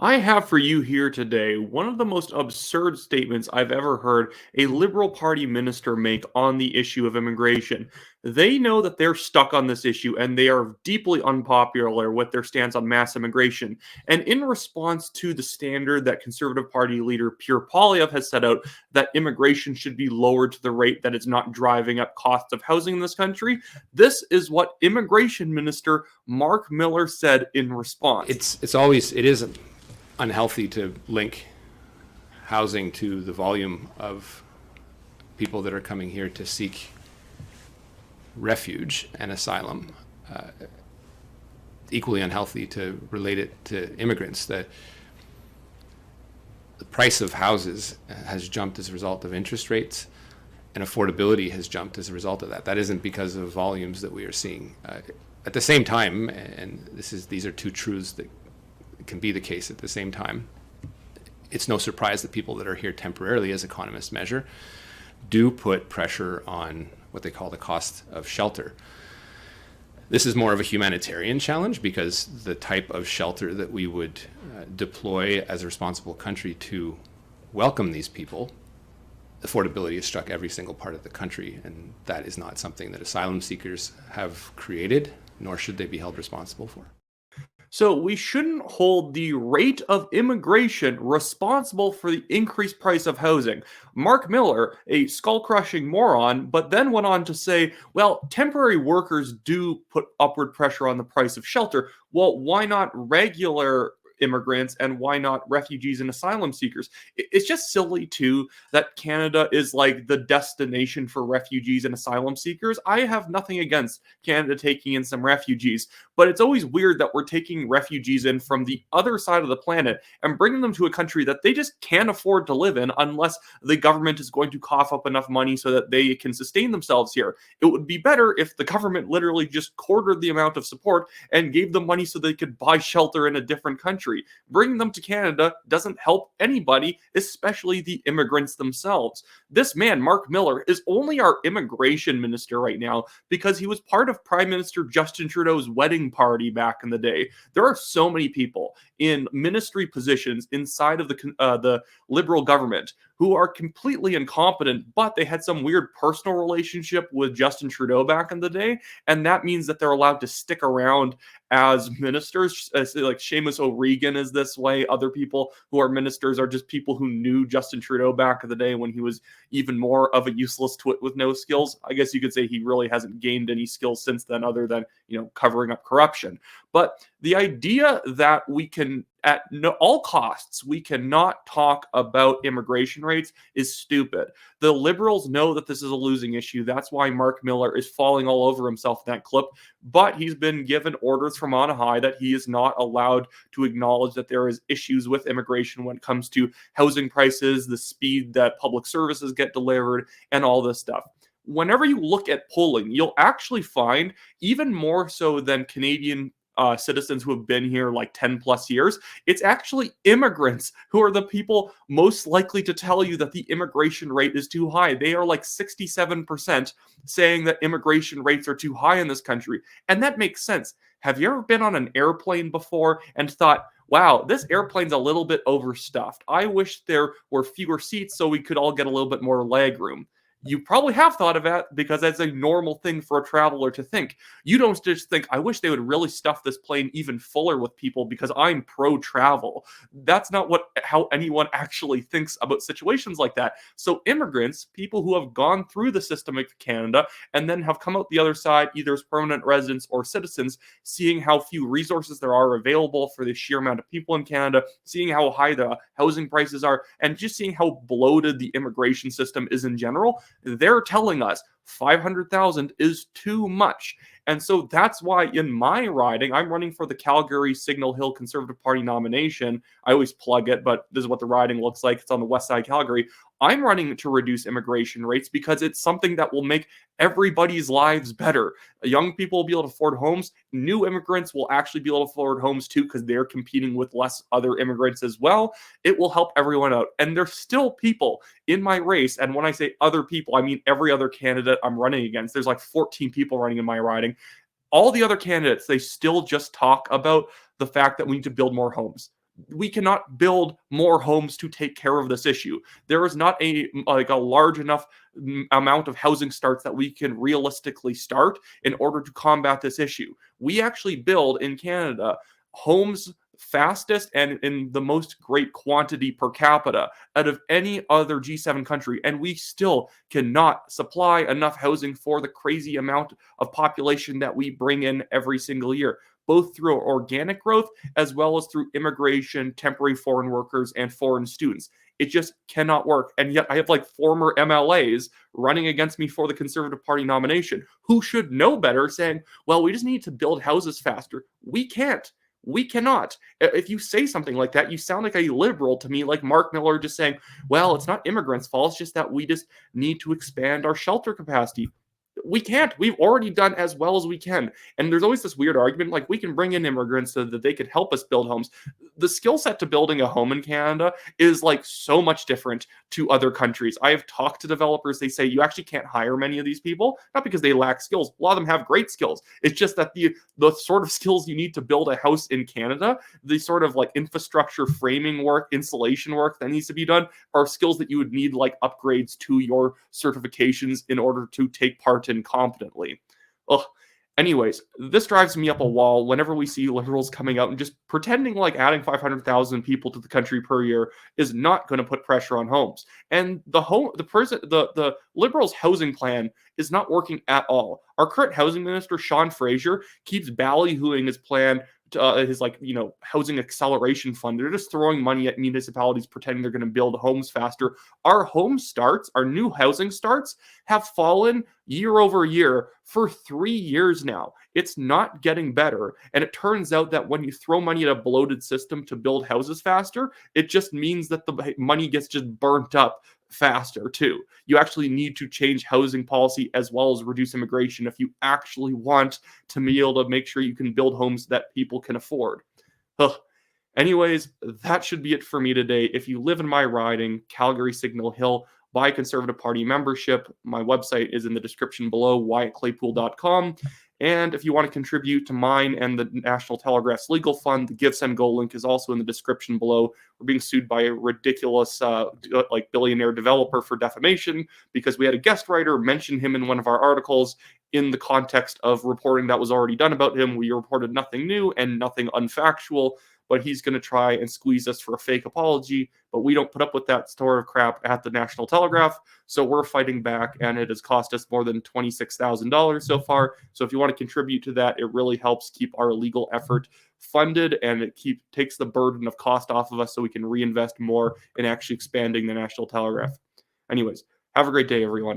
I have for you here today one of the most absurd statements I've ever heard a Liberal Party minister make on the issue of immigration. They know that they're stuck on this issue and they are deeply unpopular with their stance on mass immigration. And in response to the standard that Conservative Party leader Pierre Poilievre has set out, that immigration should be lowered to the rate that it's not driving up costs of housing in this country, this is what Immigration Minister Marc Miller said in response. It is unhealthy to link housing to the volume of people that are coming here to seek refuge and asylum. Equally unhealthy to relate it to immigrants. The price of houses has jumped as a result of interest rates, and affordability has jumped as a result of that. That isn't because of volumes that we are seeing. At the same time, and these are two truths that can be the case at the same time, it's no surprise that people that are here temporarily, as economists measure, do put pressure on what they call the cost of shelter. This is more of a humanitarian challenge because the type of shelter that we would deploy as a responsible country to welcome these people, affordability has struck every single part of the country, and that is not something that asylum seekers have created, nor should they be held responsible for. So we shouldn't hold the rate of immigration responsible for the increased price of housing. Marc Miller, a skull-crushing moron, but then went on to say, well, temporary workers do put upward pressure on the price of shelter. Well, why not regular immigrants and why not refugees and asylum seekers? It's just silly too that Canada is like the destination for refugees and asylum seekers. I have nothing against Canada taking in some refugees, but it's always weird that we're taking refugees in from the other side of the planet and bringing them to a country that they just can't afford to live in unless the government is going to cough up enough money so that they can sustain themselves here. It would be better if the government literally just quartered the amount of support and gave them money so they could buy shelter in a different country. Bringing them to Canada doesn't help anybody, especially the immigrants themselves. This man, Marc Miller, is only our immigration minister right now because he was part of Prime Minister Justin Trudeau's wedding party back in the day. There are so many people in ministry positions inside of the Liberal government who are completely incompetent, but they had some weird personal relationship with Justin Trudeau back in the day, and that means that they're allowed to stick around as ministers. Like Seamus O'Regan is this way. Other people who are ministers are just people who knew Justin Trudeau back in the day when he was even more of a useless twit with no skills. I guess you could say he really hasn't gained any skills since then other than, covering up corruption. But the idea that we can, at all costs, we cannot talk about immigration rates is stupid. The Liberals know that this is a losing issue. That's why Marc Miller is falling all over himself in that clip. But he's been given orders from on high that he is not allowed to acknowledge that there is issues with immigration when it comes to housing prices, the speed that public services get delivered, and all this stuff. Whenever you look at polling, you'll actually find, even more so than Canadian citizens who have been here like 10 plus years, it's actually immigrants who are the people most likely to tell you that the immigration rate is too high. They are like 67% saying that immigration rates are too high in this country. And that makes sense. Have you ever been on an airplane before and thought, wow, this airplane's a little bit overstuffed. I wish there were fewer seats so we could all get a little bit more leg room. You probably have thought of that because that's a normal thing for a traveler to think. You don't just think, I wish they would really stuff this plane even fuller with people because I'm pro-travel. That's not how anyone actually thinks about situations like that. So immigrants, people who have gone through the system of Canada and then have come out the other side, either as permanent residents or citizens, seeing how few resources there are available for the sheer amount of people in Canada, seeing how high the housing prices are, and just seeing how bloated the immigration system is in general, they're telling us 500,000 is too much. And so that's why in my riding, I'm running for the Calgary Signal Hill Conservative Party nomination. I always plug it, but this is what the riding looks like. It's on the west side of Calgary. I'm running to reduce immigration rates because it's something that will make everybody's lives better. Young people will be able to afford homes. New immigrants will actually be able to afford homes too because they're competing with less other immigrants as well. It will help everyone out. And there's still people in my race. And when I say other people, I mean every other candidate I'm running against. There's like 14 people running in my riding. All the other candidates, they still just talk about the fact that we need to build more homes. we cannot build more homes to take care of this issue. There is not a large enough amount of housing starts that we can realistically start in order to combat this issue. We actually build in Canada homes fastest and in the most great quantity per capita out of any other G7 country, and we still cannot supply enough housing for the crazy amount of population that we bring in every single year, both through organic growth as well as through immigration, temporary foreign workers, and foreign students. It just cannot work. And yet I have like former MLAs running against me for the Conservative Party nomination who should know better, saying, well, we just need to build houses faster. We can't. We cannot. If you say something like that, you sound like a liberal to me, like Marc Miller just saying, well, it's not immigrants' fault, it's just that we just need to expand our shelter capacity. We can't. We've already done as well as we can. And there's always this weird argument, like we can bring in immigrants so that they could help us build homes. The skill set to building a home in Canada is like so much different to other countries. I have talked to developers. They say you actually can't hire many of these people, not because they lack skills. A lot of them have great skills. It's just that the sort of skills you need to build a house in Canada, the sort of like infrastructure framing work, insulation work that needs to be done, are skills that you would need like upgrades to your certifications in order to take part in competently. Ugh. Anyways, this drives me up a wall whenever we see liberals coming out and just pretending like adding 500,000 people to the country per year is not going to put pressure on homes. And the liberals' housing plan is not working at all. Our current housing minister, Sean Fraser, keeps ballyhooing his plan, his housing acceleration fund. They're just throwing money at municipalities pretending they're going to build homes faster. Our new housing starts have fallen year over year for 3 years now. It's not getting better. And it turns out that when you throw money at a bloated system to build houses faster, it just means that the money gets just burnt up faster too. You actually need to change housing policy as well as reduce immigration if you actually want to be able to make sure you can build homes that people can afford. Ugh. Anyways, that should be it for me today. If you live in my riding, Calgary Signal Hill, buy Conservative Party membership. My website is in the description below, wyattclaypool.com. And if you want to contribute to mine and the National Telegraph's legal fund, the Give, Send, Go link is also in the description below. We're being sued by a ridiculous billionaire developer for defamation because we had a guest writer mention him in one of our articles in the context of reporting that was already done about him. We reported nothing new and nothing unfactual, but he's going to try and squeeze us for a fake apology. But we don't put up with that sort of crap at the National Telegraph, so we're fighting back, and it has cost us more than $26,000 so far. So if you want to contribute to that, it really helps keep our legal effort funded, and it takes the burden of cost off of us so we can reinvest more in actually expanding the National Telegraph. Anyways, have a great day, everyone.